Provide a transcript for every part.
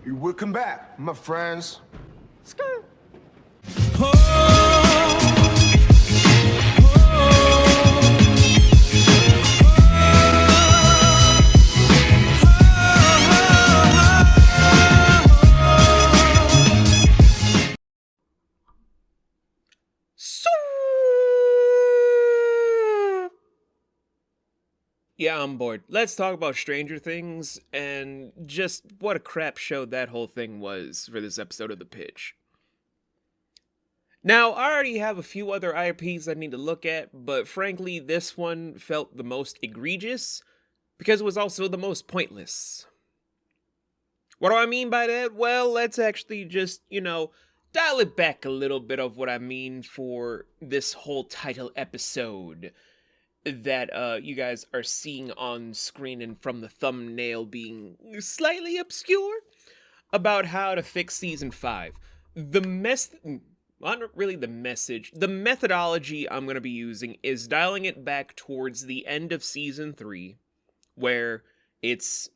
Welcome back, my friends. Skirt. Yeah, I'm bored. Let's talk about Stranger Things and just what a crap show that whole thing was for this episode of The Pitch. Now, I already have a few other IPs I need to look at, but frankly, this one felt the most egregious because it was also the most pointless. What do I mean by that? Well, let's actually just, dial it back a little bit of what I mean for this whole title episode that you guys are seeing on screen and from the thumbnail being slightly obscure about how to fix season 5. Not really the message, the methodology I'm going to be using is dialing it back towards the end of season 3, where it's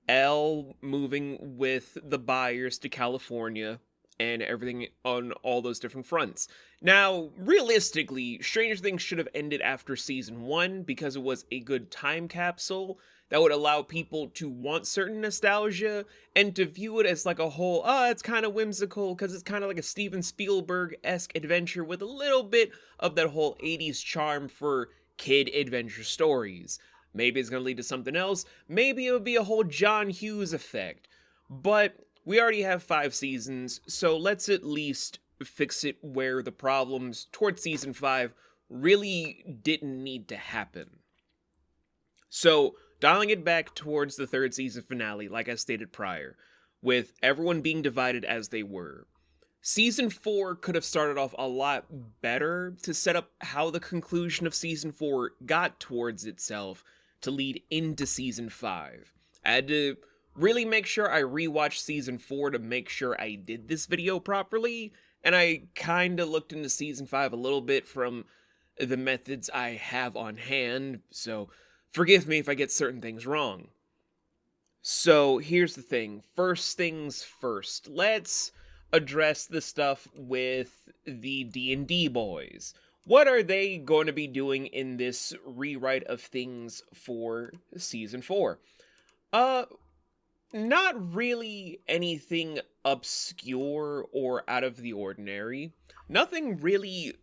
Elle moving with the Byers to California and everything on all those different fronts. Now, realistically, Stranger Things should have ended after season 1 because it was a good time capsule that would allow people to want certain nostalgia and to view it as like a whole, it's kind of whimsical because it's kind of like a Steven Spielberg-esque adventure with a little bit of that whole 80s charm for kid adventure stories. Maybe it's going to lead to something else. Maybe it would be a whole John Hughes effect. But we already have 5 seasons, so let's at least fix it where the problems towards season 5 really didn't need to happen. So, dialing it back towards the 3rd season finale, like I stated prior, with everyone being divided as they were. Season 4 could have started off a lot better to set up how the conclusion of season 4 got towards itself to lead into season 5. I had to really make sure I rewatched season 4 to make sure I did this video properly, and I kinda looked into season 5 a little bit from the methods I have on hand, so forgive me if I get certain things wrong. So here's the thing, first things first, let's address the stuff with the D&D boys. What are they going to be doing in this rewrite of things for season 4? Not really anything obscure or out of the ordinary. Nothing really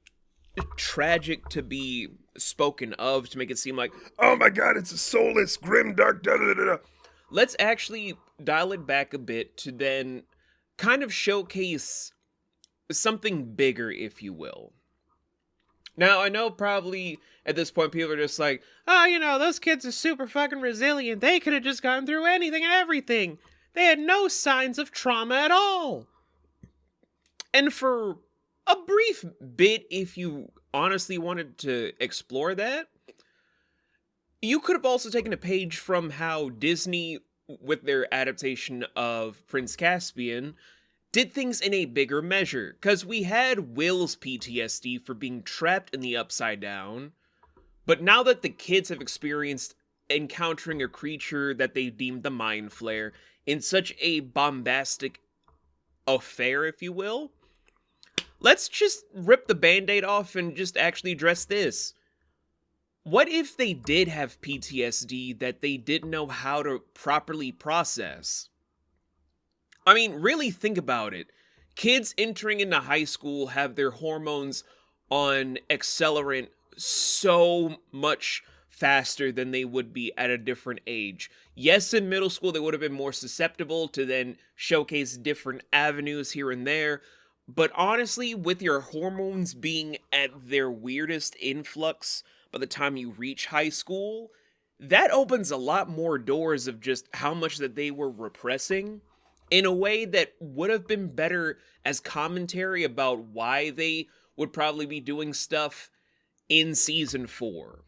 tragic to be spoken of to make it seem like, oh my god, it's a soulless, grim, dark, da-da-da-da. Let's actually dial it back a bit to then kind of showcase something bigger, if you will. Now, I know probably at this point people are just like, those kids are super fucking resilient. They could have just gone through anything and everything. They had no signs of trauma at all. And for a brief bit, if you honestly wanted to explore that, you could have also taken a page from how Disney, with their adaptation of Prince Caspian, did things in a bigger measure, because we had Will's PTSD for being trapped in the Upside Down, but now that the kids have experienced encountering a creature that they deemed the Mind Flayer in such a bombastic affair, if you will, let's just rip the Band-Aid off and just actually address this. What if they did have PTSD that they didn't know how to properly process? I mean, really think about it. Kids entering into high school have their hormones on accelerant so much faster than they would be at a different age. Yes, in middle school, they would have been more susceptible to then showcase different avenues here and there. But honestly, with your hormones being at their weirdest influx by the time you reach high school, that opens a lot more doors of just how much that they were repressing in a way that would have been better as commentary about why they would probably be doing stuff in season 4.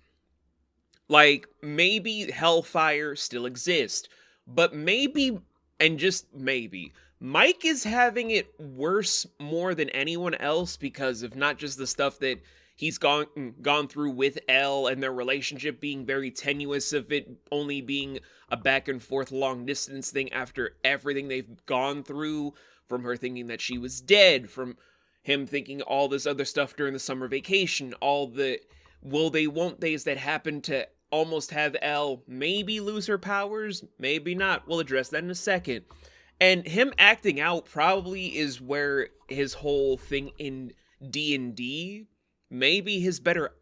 Like, maybe Hellfire still exists, but maybe, and just maybe, Mike is having it worse more than anyone else because of not just the stuff that he's gone through with Elle and their relationship being very tenuous, of it only being a back and forth long distance thing after everything they've gone through, from her thinking that she was dead, from him thinking all this other stuff during the summer vacation, all the will they won't theys that happened to almost have Elle maybe lose her powers, maybe not. We'll address that in a second. And him acting out probably is where his whole thing in D&D, maybe his better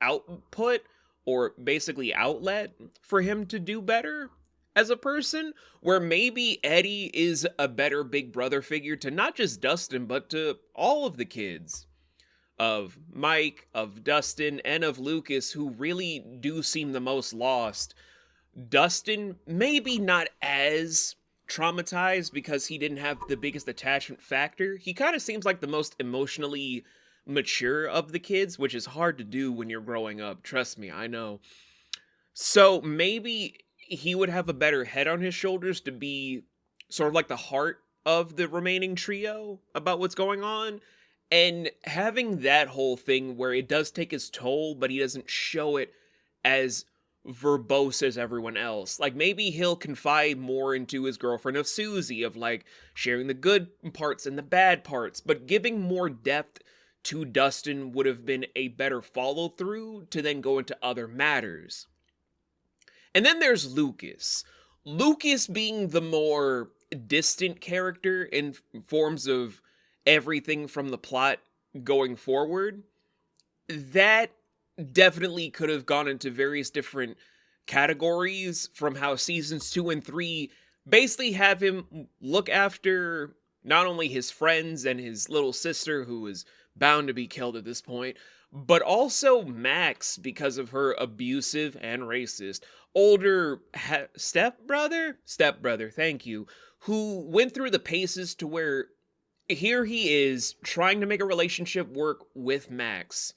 output, or basically outlet for him to do better as a person, where maybe Eddie is a better big brother figure to not just Dustin, but to all of the kids. Of Mike, of Dustin, and of Lucas, who really do seem the most lost. Dustin, maybe not as traumatized because he didn't have the biggest attachment factor. He kind of seems like the most emotionally mature of the kids, which is hard to do when you're growing up. Trust me, I know. So maybe he would have a better head on his shoulders to be sort of like the heart of the remaining trio about what's going on. And having that whole thing where it does take his toll, but he doesn't show it as verbose as everyone else. Like, maybe he'll confide more into his girlfriend of Susie, of like sharing the good parts and the bad parts, but giving more depth to Dustin would have been a better follow through to then go into other matters. And then there's Lucas. Lucas being the more distant character in forms of everything from the plot going forward, that definitely could have gone into various different categories, from how seasons 2 and 3 basically have him look after not only his friends and his little sister, who is bound to be killed at this point, but also Max, because of her abusive and racist older stepbrother, thank you, who went through the paces to where here he is trying to make a relationship work with Max,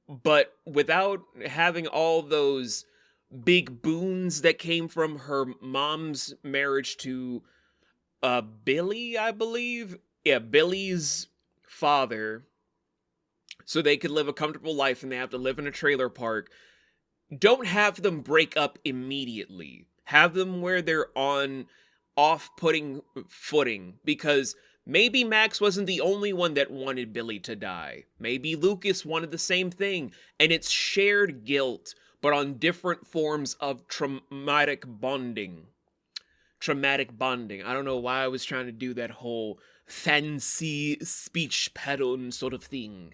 but without having all those big boons that came from her mom's marriage to Billy, I believe. Yeah, Billy's father, so they could live a comfortable life, and they have to live in a trailer park. Don't have them break up immediately. Have them where they're on off-putting footing, because maybe Max wasn't the only one that wanted Billy to die. Maybe Lucas wanted the same thing, and it's shared guilt, but on different forms of traumatic bonding. Traumatic bonding. I don't know why I was trying to do that whole fancy speech pattern sort of thing.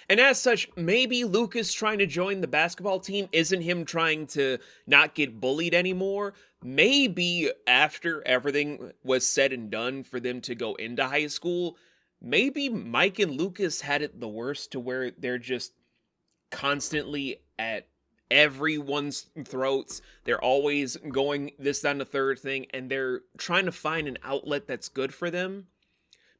And as such, maybe Lucas trying to join the basketball team isn't him trying to not get bullied anymore. Maybe after everything was said and done for them to go into high school, maybe Mike and Lucas had it the worst, to where they're just constantly at everyone's throats. They're always going this, that, and the third thing, and they're trying to find an outlet that's good for them.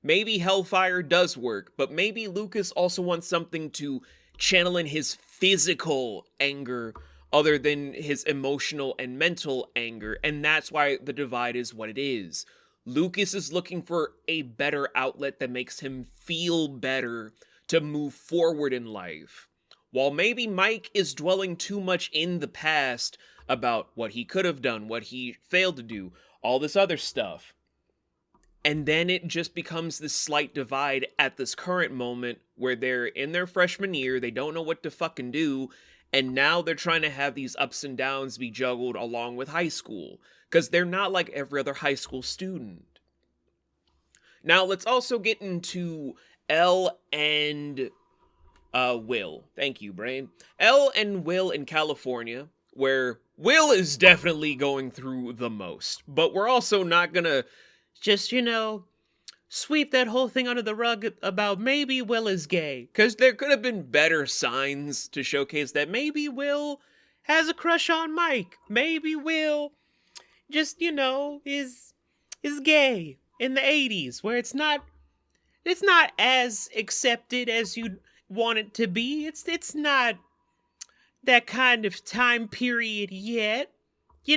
Maybe Hellfire does work, but maybe Lucas also wants something to channel in his physical anger other than his emotional and mental anger, and that's why the divide is what it is. Lucas is looking for a better outlet that makes him feel better to move forward in life, while maybe Mike is dwelling too much in the past about what he could have done, what he failed to do, all this other stuff. And then it just becomes this slight divide at this current moment where they're in their freshman year, they don't know what to fucking do, and now they're trying to have these ups and downs be juggled along with high school, because they're not like every other high school student. Now let's also get into Elle and Will. Thank you, Brain. Elle and Will in California, where Will is definitely going through the most, but we're also not gonna just, sweep that whole thing under the rug about maybe Will is gay. Because there could have been better signs to showcase that maybe Will has a crush on Mike. Maybe Will just, is gay in the 80s, where it's not as accepted as you'd want it to be. It's not that kind of time period yet. You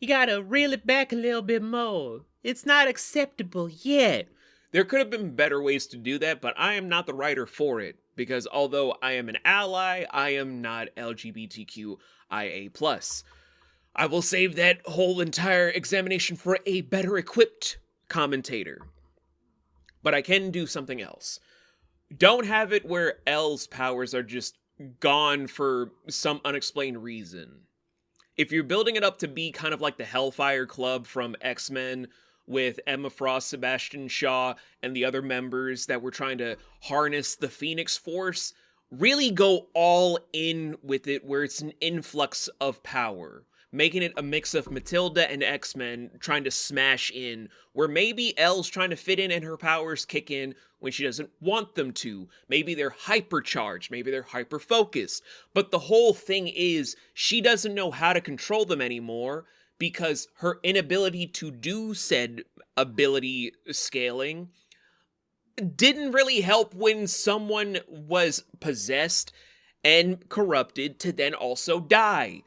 gotta reel it back a little bit more. It's not acceptable yet. There could have been better ways to do that, but I am not the writer for it, because although I am an ally, I am not LGBTQIA+. I will save that whole entire examination for a better equipped commentator. But I can do something else. Don't have it where L's powers are just gone for some unexplained reason. If you're building it up to be kind of like the Hellfire Club from X-Men, with Emma Frost, Sebastian Shaw, and the other members that were trying to harness the Phoenix Force, really go all in with it where it's an influx of power. Making it a mix of Matilda and X-Men trying to smash in, where maybe Elle's trying to fit in and her powers kick in when she doesn't want them to. Maybe they're hypercharged, maybe they're hyper-focused. But the whole thing is, she doesn't know how to control them anymore, because her inability to do said ability scaling didn't really help when someone was possessed and corrupted to then also die.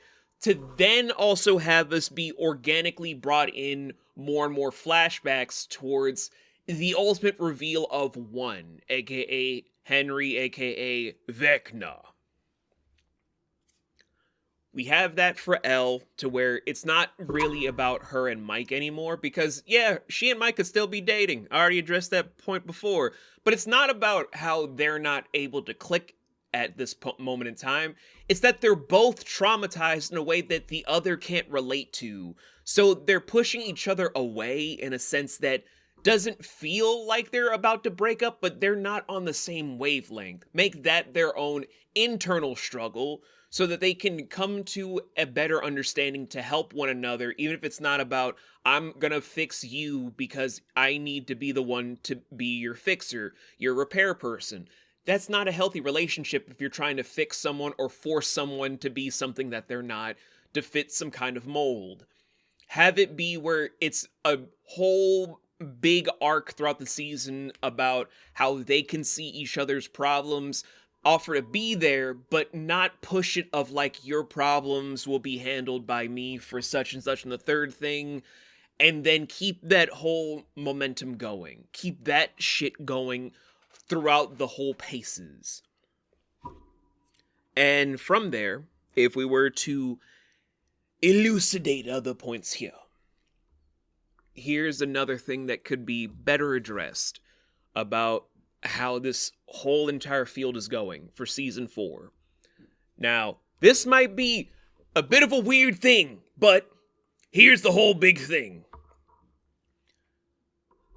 To then also have us be organically brought in more and more flashbacks towards the ultimate reveal of one, aka Henry, aka Vecna. We have that for Elle, to where it's not really about her and Mike anymore, because, yeah, she and Mike could still be dating. I already addressed that point before. But it's not about how they're not able to click at this moment in time. It's that they're both traumatized in a way that the other can't relate to. So they're pushing each other away in a sense that doesn't feel like they're about to break up, but they're not on the same wavelength. Make that their own internal struggle, so that they can come to a better understanding to help one another, even if it's not about, I'm gonna fix you because I need to be the one to be your fixer, your repair person. That's not a healthy relationship if you're trying to fix someone or force someone to be something that they're not, to fit some kind of mold. Have it be where it's a whole big arc throughout the season about how they can see each other's problems, offer to be there, but not push it of like, your problems will be handled by me for such and such and the third thing, and then keep that whole momentum going. Keep that shit going throughout the whole paces. And from there, if we were to elucidate other points here, here's another thing that could be better addressed about how this whole entire field is going for season 4. Now, this might be a bit of a weird thing, but here's the whole big thing.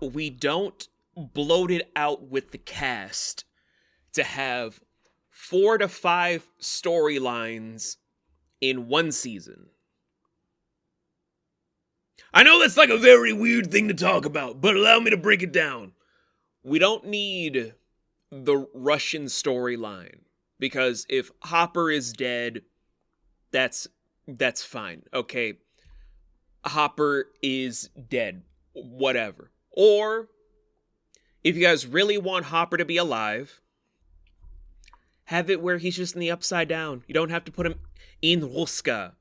We don't bloat it out with the cast to have 4 to 5 storylines in one season. I know that's like a very weird thing to talk about, but allow me to break it down. We don't need the Russian storyline, because if Hopper is dead, that's fine. Okay, Hopper is dead. Whatever. Or, if you guys really want Hopper to be alive, have it where he's just in the Upside Down. You don't have to put him in Ruska.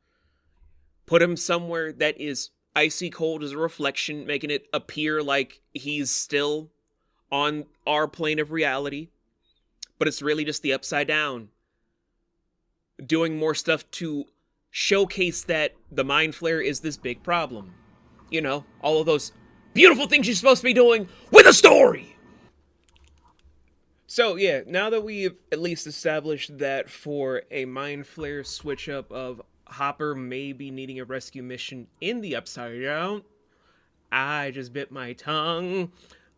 Put him somewhere that is icy cold as a reflection, making it appear like he's still on our plane of reality, but it's really just the Upside Down. Doing more stuff to showcase that the Mind Flayer is this big problem. You know, all of those beautiful things you're supposed to be doing with a story! So yeah, now that we've at least established that for a Mind Flayer switch up of Hopper maybe needing a rescue mission in the Upside Down, I just bit my tongue.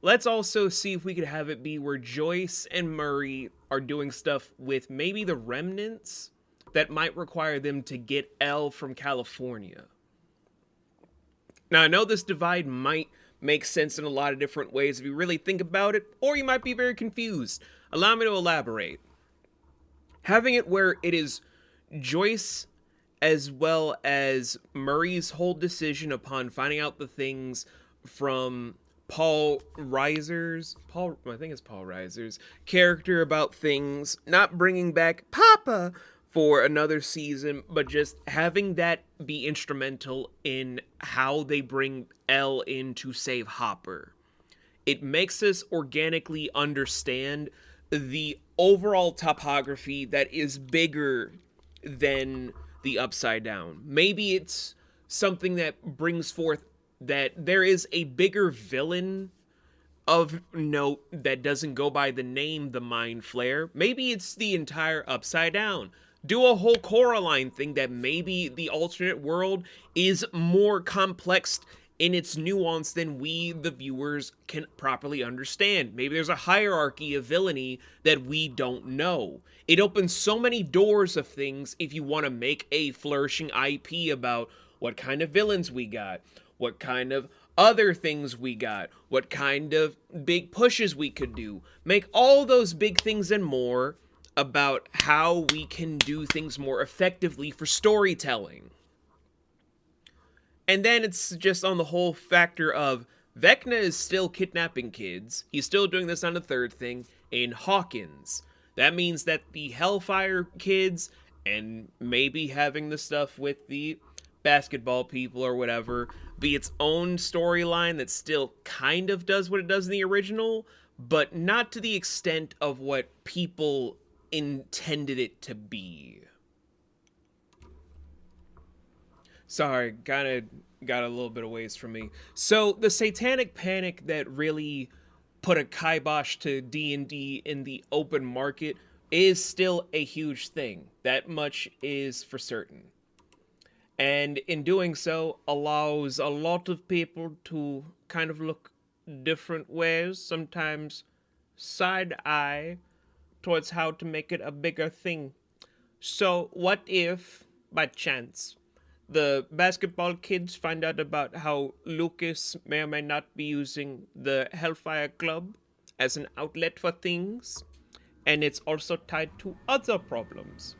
Let's also see if we could have it be where Joyce and Murray are doing stuff with maybe the remnants that might require them to get Elle from California. Now, I know this divide might make sense in a lot of different ways if you really think about it, or you might be very confused. Allow me to elaborate. Having it where it is Joyce as well as Murray's whole decision upon finding out the things from Paul Reiser's character about things, not bringing back Papa for another season, but just having that be instrumental in how they bring Elle in to save Hopper. It makes us organically understand the overall topography that is bigger than the Upside Down. Maybe it's something that brings forth that there is a bigger villain of note that doesn't go by the name the Mind Flare. Maybe it's the entire Upside Down. Do a whole Coraline thing that maybe the alternate world is more complex in its nuance than we, the viewers, can properly understand. Maybe there's a hierarchy of villainy that we don't know. It opens so many doors of things if you want to make a flourishing IP about what kind of villains we got, what kind of other things we got, what kind of big pushes we could do. Make all those big things and more about how we can do things more effectively for storytelling. And then it's just on the whole factor of Vecna is still kidnapping kids. He's still doing this on the third thing in Hawkins. That means that the Hellfire kids and maybe having the stuff with the basketball people or whatever be its own storyline that still kind of does what it does in the original, but not to the extent of what people intended it to be. Sorry, kind of got a little bit of ways from me. So the satanic panic that really put a kibosh to D&D in the open market is still a huge thing. That much is for certain. And in doing so, allows a lot of people to kind of look different ways, sometimes side-eye, towards how to make it a bigger thing. So what if, by chance, the basketball kids find out about how Lucas may or may not be using the Hellfire Club as an outlet for things, and it's also tied to other problems?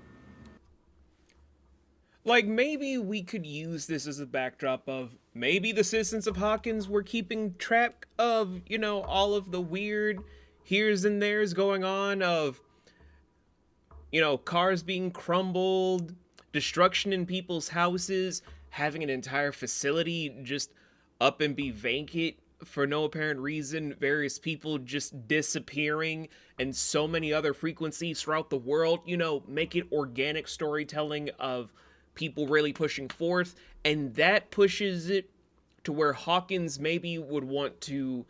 Like, maybe we could use this as a backdrop of maybe the citizens of Hawkins were keeping track of, all of the weird here's and there's going on of, cars being crumbled, destruction in people's houses, having an entire facility just up and be vacant for no apparent reason, various people just disappearing, and so many other frequencies throughout the world. Make it organic storytelling of people really pushing forth, and that pushes it to where Hawkins maybe would want to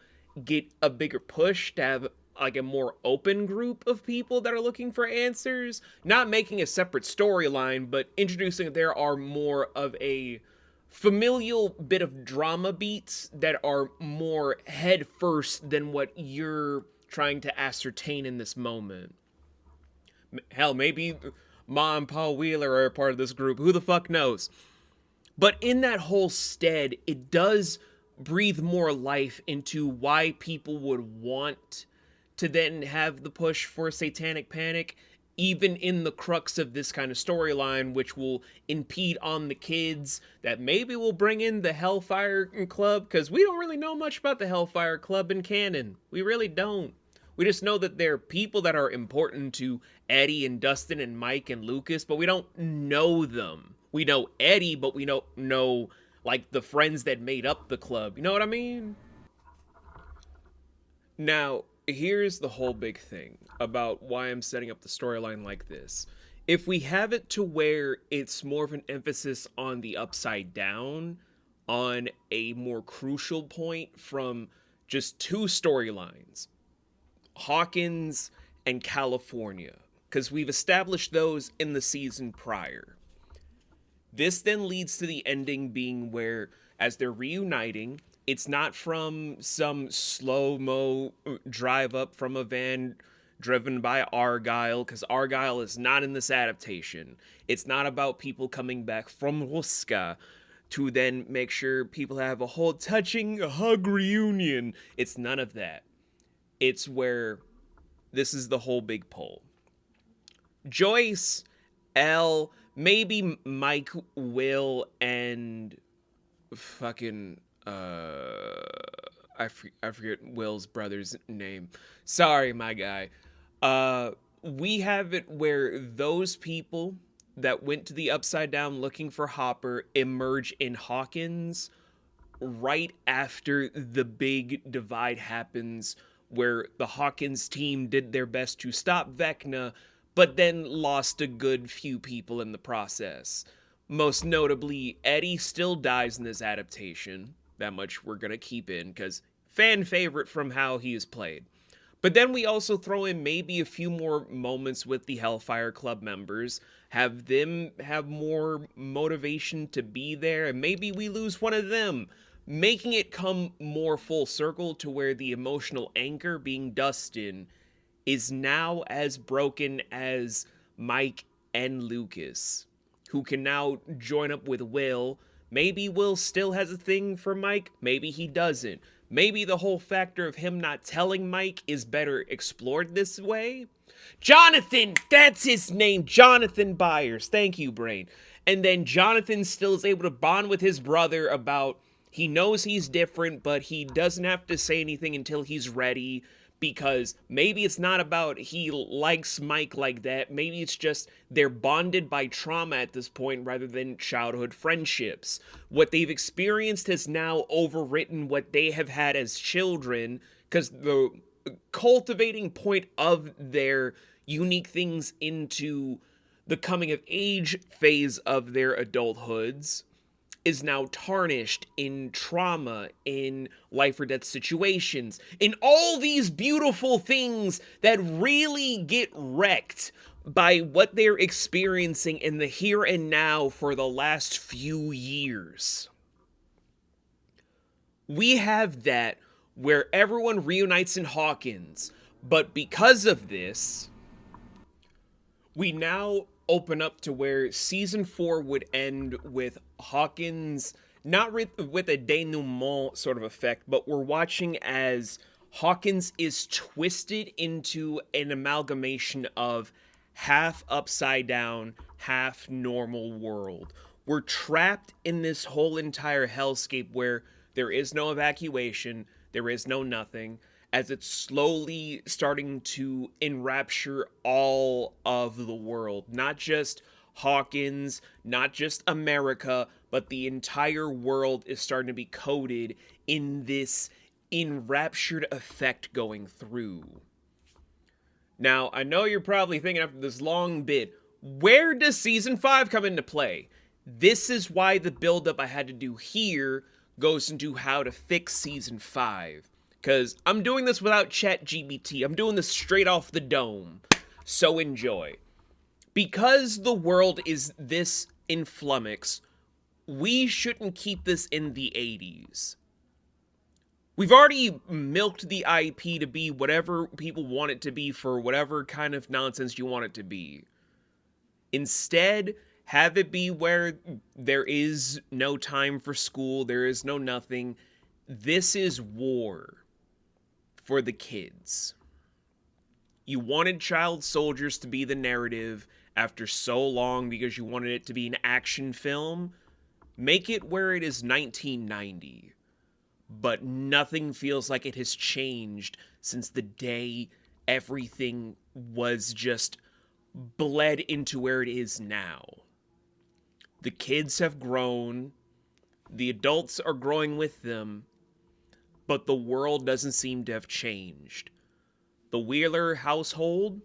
get a bigger push to have like a more open group of people that are looking for answers, not making a separate storyline, but introducing that there are more of a familial bit of drama beats that are more head first than what you're trying to ascertain in this moment. Hell, maybe Ma and Pa Wheeler are a part of this group. Who the fuck knows? But in that whole stead, it does breathe more life into why people would want to then have the push for satanic panic, even in the crux of this kind of storyline, which will impede on the kids, that maybe will bring in the Hellfire Club, because we don't really know much about the Hellfire Club in canon. We really don't. We just know that they're people that are important to Eddie and Dustin and Mike and Lucas, but we don't know them. We know Eddie, but we don't know, like, the friends that made up the club. You know what I mean? Now, here's the whole big thing about why I'm setting up the storyline like this. If we have it to where it's more of an emphasis on the Upside Down, on a more crucial point from just two storylines, Hawkins and California, because we've established those in the season prior. This then leads to the ending being where, as they're reuniting, it's not from some slow-mo drive up from a van driven by Argyle, because Argyle is not in this adaptation. It's not about people coming back from Ruska to then make sure people have a whole touching hug reunion. It's none of that. It's where this is the whole big pull. Joyce, Elle, maybe Mike, Will, and fucking I forget Will's brother's name. Sorry, my guy. We have it where those people that went to the Upside Down looking for Hopper emerge in Hawkins right after the big divide happens, where the Hawkins team did their best to stop Vecna, but then lost a good few people in the process. Most notably, Eddie still dies in this adaptation. That much we're gonna keep in, because fan favorite from how he is played. But then we also throw in maybe a few more moments with the Hellfire Club members, have them have more motivation to be there, and maybe we lose one of them, making it come more full circle to where the emotional anchor, being Dustin, is now as broken as Mike and Lucas, who can now join up with Will. Maybe Will still has a thing for Mike, maybe he doesn't. Maybe the whole factor of him not telling Mike is better explored this way. Jonathan! That's his name! Jonathan Byers. Thank you, Brain. And then Jonathan still is able to bond with his brother about he knows he's different, but he doesn't have to say anything until he's ready, because maybe it's not about he likes Mike like that. Maybe it's just they're bonded by trauma at this point rather than childhood friendships. What they've experienced has now overwritten what they have had as children, because the cultivating point of their unique things into the coming of age phase of their adulthoods is now tarnished in trauma, in life or death situations, in all these beautiful things that really get wrecked by what they're experiencing in the here and now for the last few years. We have that where everyone reunites in Hawkins, but because of this, we now open up to where season 4 would end with Hawkins, not with a denouement sort of effect, but we're watching as Hawkins is twisted into an amalgamation of half upside down, half normal world. We're trapped in this whole entire hellscape where there is no evacuation, there is no nothing, as it's slowly starting to enrapture all of the world. Not just Hawkins, not just America, but the entire world is starting to be coated in this enraptured effect going through. Now, I know you're probably thinking after this long bit, where does Season 5 come into play? This is why the buildup I had to do here goes into how to fix Season 5. Because I'm doing this without ChatGPT. I'm doing this straight off the dome. So enjoy. Because the world is this in flummox, we shouldn't keep this in the 80s. We've already milked the IP to be whatever people want it to be for whatever kind of nonsense you want it to be. Instead, have it be where there is no time for school, there is no nothing. This is war for the kids. You wanted child soldiers to be the narrative after so long because you wanted it to be an action film. Make it where it is 1990. But nothing feels like it has changed since the day everything was just bled into where it is now. The kids have grown, the adults are growing with them, but the world doesn't seem to have changed. The Wheeler household,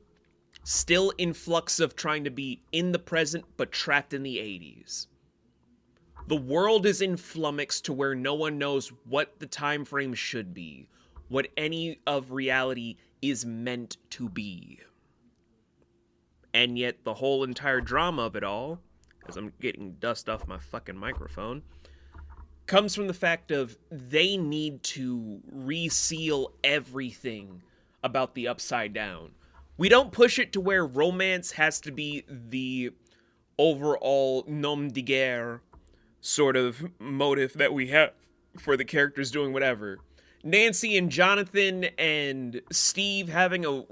still in flux of trying to be in the present but trapped in the 80s. The world is in flummox to where no one knows what the time frame should be, what any of reality is meant to be. And yet the whole entire drama of it all, as I'm getting dust off my fucking microphone, comes from the fact of they need to reseal everything about the Upside Down. We don't push it to where romance has to be the overall nom de guerre sort of motive that we have for the characters doing whatever. Nancy and Jonathan and Steve having a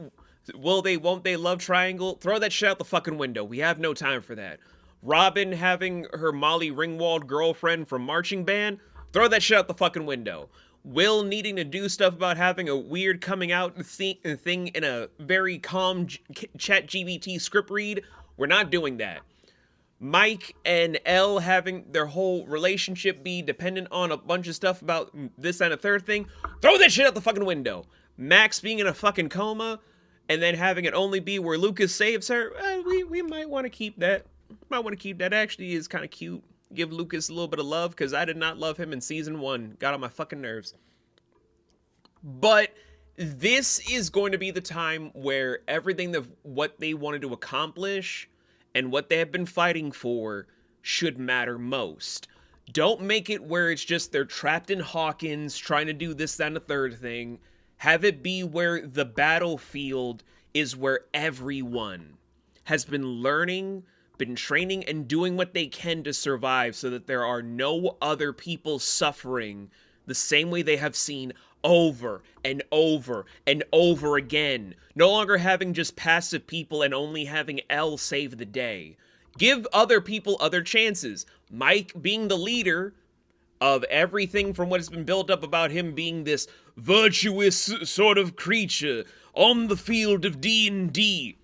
will they, won't they love triangle, throw that shit out the fucking window. We have no time for that. Robin having her Molly Ringwald girlfriend from marching band, throw that shit out the fucking window. Will needing to do stuff about having a weird coming out thing in a very calm ChatGPT script read, we're not doing that. Mike and Elle having their whole relationship be dependent on a bunch of stuff about this and a third thing, throw that shit out the fucking window. Max being in a fucking coma, and then having it only be where Lucas saves her, we might want to keep that. Might want to keep that. Actually is kind of cute. Give Lucas a little bit of love, because I did not love him in season 1. Got on my fucking nerves. But this is going to be the time where everything of what they wanted to accomplish and what they have been fighting for should matter most. Don't make it where it's just they're trapped in Hawkins trying to do this, that, and the third thing. Have it be where the battlefield is where everyone has been learning, been training, and doing what they can to survive, so that there are no other people suffering the same way they have seen over and over and over again. No longer having just passive people and only having Elle save the day. Give other people other chances. Mike being the leader of everything from what has been built up about him being this virtuous sort of creature on the field of D&D.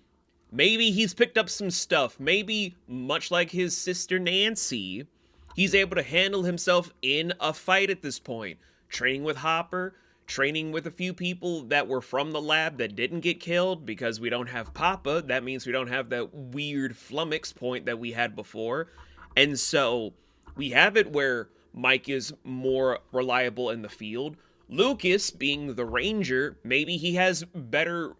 Maybe he's picked up some stuff. Maybe, much like his sister Nancy, he's able to handle himself in a fight at this point. Training with Hopper, training with a few people that were from the lab that didn't get killed, because we don't have Papa. That means we don't have that weird flummox point that we had before. And so we have it where Mike is more reliable in the field. Lucas, being the ranger, maybe he has better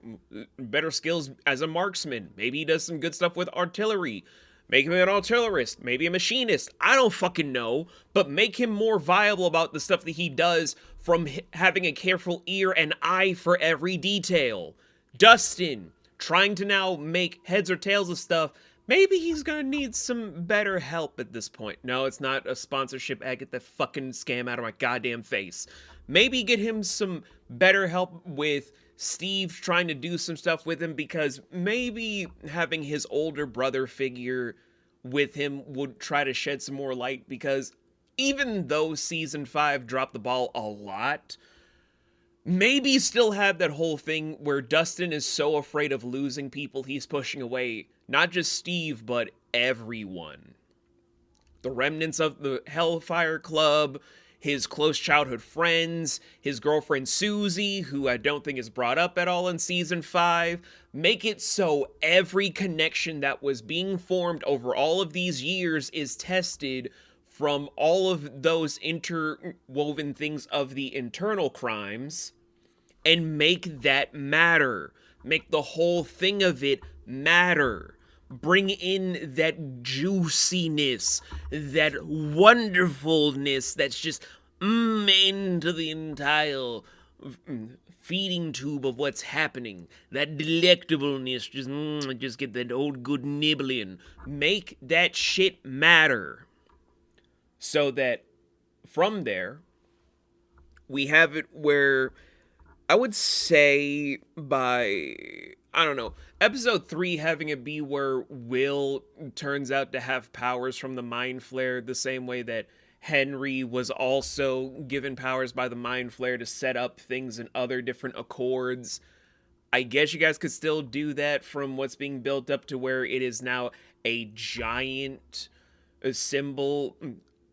skills as a marksman. Maybe he does some good stuff with artillery. Make him an artillerist, maybe a machinist. I don't fucking know, but make him more viable about the stuff that he does, from having a careful ear and eye for every detail. Dustin, trying to now make heads or tails of stuff. Maybe he's gonna need some better help at this point. No, it's not a sponsorship ad. Get that fucking scam out of my goddamn face. Maybe get him some better help with Steve trying to do some stuff with him, because maybe having his older brother figure with him would try to shed some more light, because even though season 5 dropped the ball a lot, maybe still have that whole thing where Dustin is so afraid of losing people he's pushing away, not just Steve, but everyone. The remnants of the Hellfire Club, his close childhood friends, his girlfriend Susie, who I don't think is brought up at all in season 5. Make it so every connection that was being formed over all of these years is tested from all of those interwoven things of the internal crimes, and make that matter. Make the whole thing of it matter. Bring in that juiciness, that wonderfulness that's just into the entire feeding tube of what's happening. That delectableness, just get that old good nibbling. Make that shit matter. So that from there, we have it where I would say by, I don't know, episode 3 having it be where Will turns out to have powers from the Mind Flare, the same way that Henry was also given powers by the Mind Flare to set up things in other different accords. I guess you guys could still do that from what's being built up to where it is now a giant symbol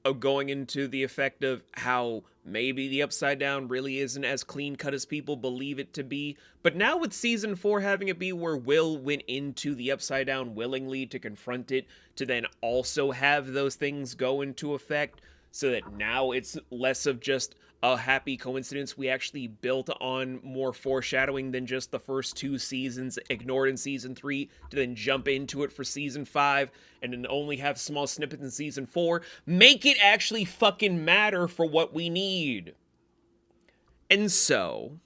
of going into the effect of how maybe the Upside Down really isn't as clean cut as people believe it to be. But now with season 4 having it be where Will went into the Upside Down willingly to confront it, to then also have those things go into effect, so that now it's less of just a happy coincidence. We actually built on more foreshadowing than just the first 2 seasons ignored in season 3 to then jump into it for season 5 and then only have small snippets in season 4. Make it actually fucking matter for what we need. And so,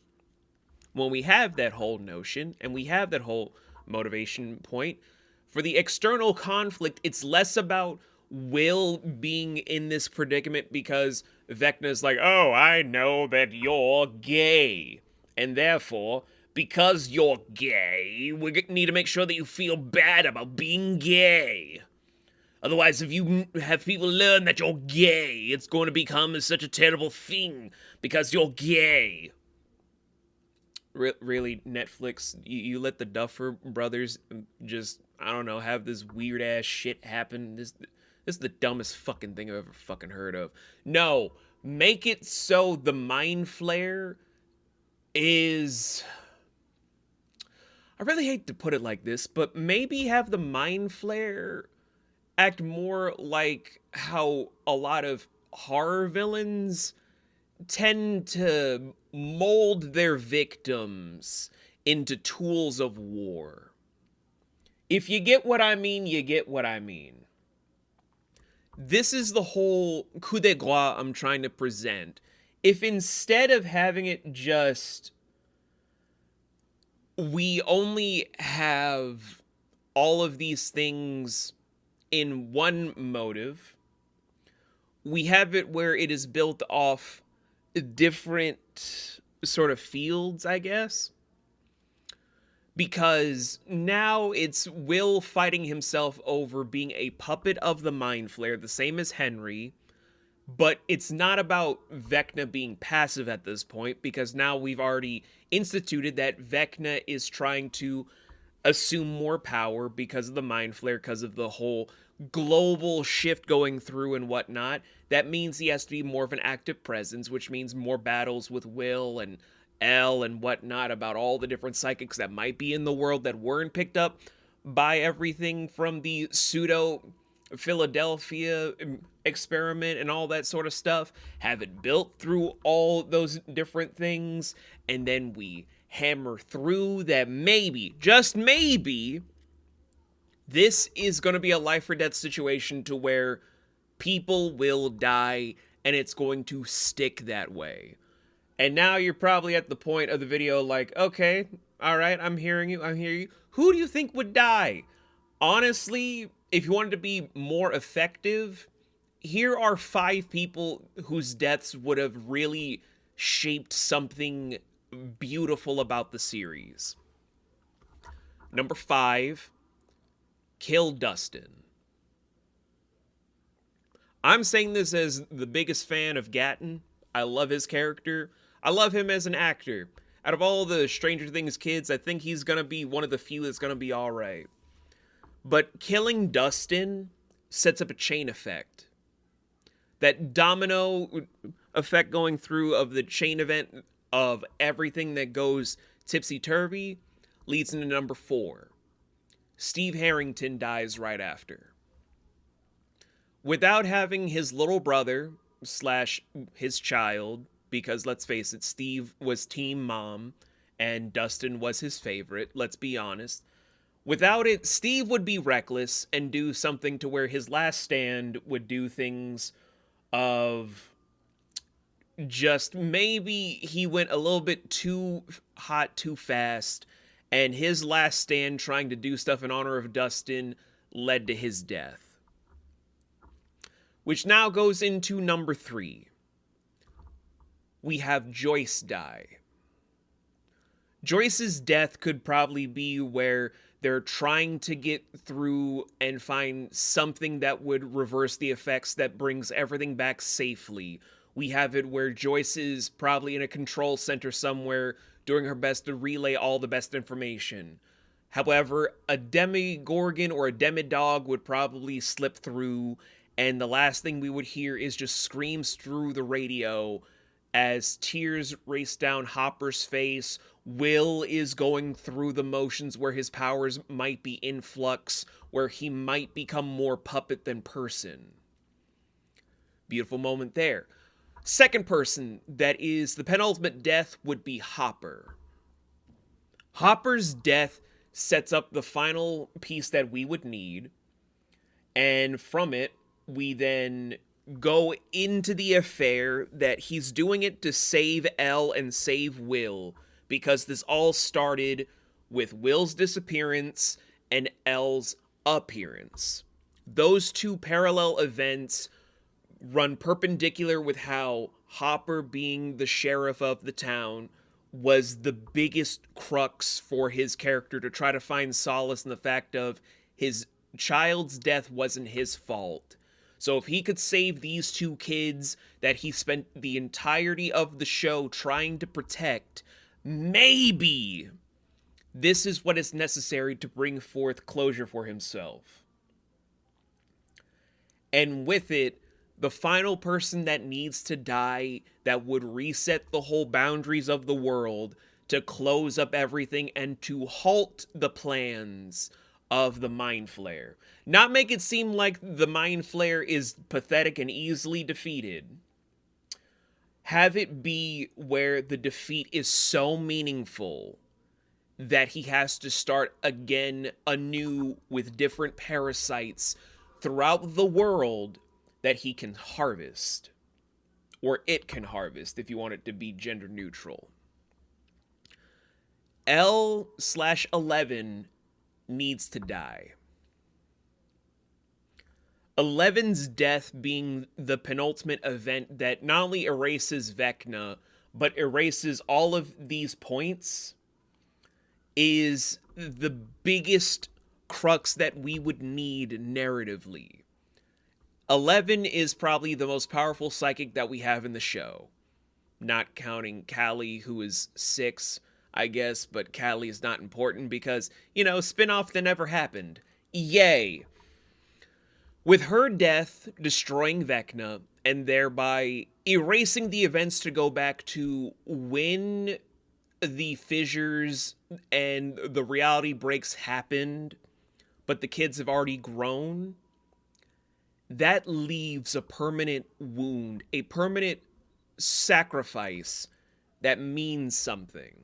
when we have that whole notion and we have that whole motivation point, for the external conflict, it's less about Will being in this predicament because Vecna's like, oh, I know that you're gay, and therefore, because you're gay, we need to make sure that you feel bad about being gay. Otherwise, if you have people learn that you're gay, it's going to become such a terrible thing because you're gay. Really, Netflix, you let the Duffer brothers just, I don't know, have this weird ass shit happen. This is the dumbest fucking thing I've ever fucking heard of. No, make it so the Mind Flare is, I really hate to put it like this, but maybe have the Mind Flare act more like how a lot of horror villains tend to mold their victims into tools of war. If you get what I mean, you get what I mean. This is the whole coup de grace I'm trying to present. If instead of having it just, we only have all of these things in one motive, we have it where it is built off different sort of fields, I guess. Because now it's Will fighting himself over being a puppet of the Mind Flayer, the same as Henry. But it's not about Vecna being passive at this point, because now we've already instituted that Vecna is trying to assume more power because of the Mind Flayer, because of the whole global shift going through and whatnot. That means he has to be more of an active presence, which means more battles with Will and Elle and whatnot about all the different psychics that might be in the world that weren't picked up by everything from the pseudo Philadelphia experiment and all that sort of stuff. Have it built through all those different things, and then we hammer through that maybe, just maybe, this is going to be a life or death situation to where people will die and it's going to stick that way. And now you're probably at the point of the video like, okay, all right, I'm hearing you. Who do you think would die? Honestly, if you wanted to be more effective, here are 5 people whose deaths would have really shaped something beautiful about the series. Number 5, kill Dustin. I'm saying this as the biggest fan of Gatton. I love his character. I love him as an actor. Out of all the Stranger Things kids, I think he's going to be one of the few that's going to be alright. But killing Dustin sets up a chain effect. That domino effect going through of the chain event of everything that goes tipsy-turvy leads into number 4. Steve Harrington dies right after. Without having his little brother / his child, because let's face it, Steve was team mom and Dustin was his favorite, let's be honest. Without it, Steve would be reckless and do something to where his last stand would do things of just maybe he went a little bit too hot too fast, and his last stand trying to do stuff in honor of Dustin led to his death. Which now goes into number 3. We have Joyce die. Joyce's death could probably be where they're trying to get through and find something that would reverse the effects that brings everything back safely. We have it where Joyce is probably in a control center somewhere doing her best to relay all the best information. However, a Demigorgon or a Demidog would probably slip through, and the last thing we would hear is just screams through the radio as tears race down Hopper's face. Will is going through the motions where his powers might be in flux, where he might become more puppet than person. Beautiful moment there. Second person that is the penultimate death would be Hopper. Hopper's death sets up the final piece that we would need, and from it, we then go into the affair that he's doing it to save Elle and save Will, because this all started with Will's disappearance and Elle's appearance. Those two parallel events run perpendicular with how Hopper, being the sheriff of the town, was the biggest crux for his character to try to find solace in the fact of his child's death wasn't his fault. So if he could save these 2 kids that he spent the entirety of the show trying to protect, maybe this is what is necessary to bring forth closure for himself. And with it, the final person that needs to die that would reset the whole boundaries of the world to close up everything and to halt the plans of the Mind Flayer. Not make it seem like the Mind Flayer is pathetic and easily defeated. Have it be where the defeat is so meaningful that he has to start again anew with different parasites throughout the world that he can harvest. Or it can harvest, if you want it to be gender neutral. L/11 needs to die. 11's death being the penultimate event that not only erases Vecna, but erases all of these points, is the biggest crux that we would need narratively. 11 is probably the most powerful psychic that we have in the show. Not counting Callie, who is 6, I guess, but Callie is not important because, spin-off that never happened. Yay! With her death destroying Vecna, and thereby erasing the events to go back to when the fissures and the reality breaks happened, but the kids have already grown, that leaves a permanent wound, a permanent sacrifice that means something.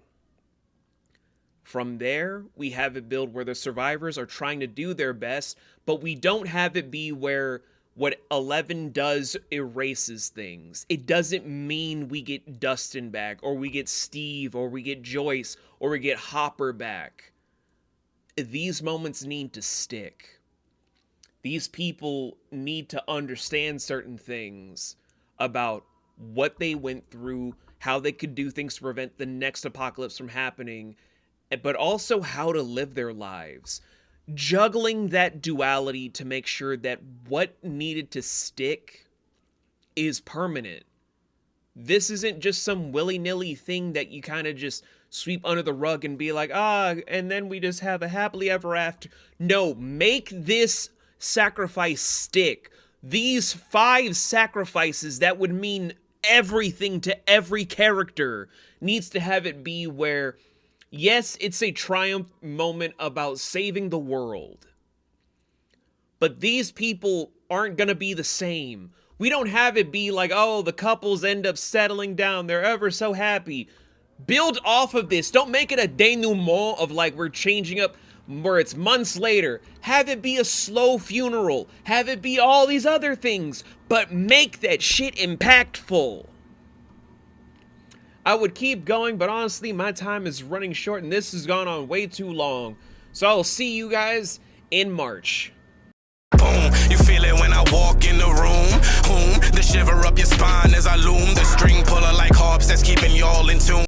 From there, we have it build where the survivors are trying to do their best, but we don't have it be where what 11 does erases things. It doesn't mean we get Dustin back, or we get Steve, or we get Joyce, or we get Hopper back. These moments need to stick. These people need to understand certain things about what they went through, how they could do things to prevent the next apocalypse from happening, but also how to live their lives. Juggling that duality to make sure that what needed to stick is permanent. This isn't just some willy-nilly thing that you kind of just sweep under the rug and be like, and then we just have a happily ever after. No, make this sacrifice stick. These 5 sacrifices that would mean everything to every character needs to have it be where, yes, it's a triumph moment about saving the world, but these people aren't gonna be the same. We don't have it be like, the couples end up settling down, they're ever so happy. Build off of this. Don't make it a denouement of like we're changing up where it's months later. Have it be a slow funeral. Have it be all these other things, but make that shit impactful. I would keep going, but honestly, my time is running short and this has gone on way too long. So I'll see you guys in March. Boom, you feel it when I walk in the room. The shiver up your spine as I loom. The string puller like harps that's keeping y'all in tune.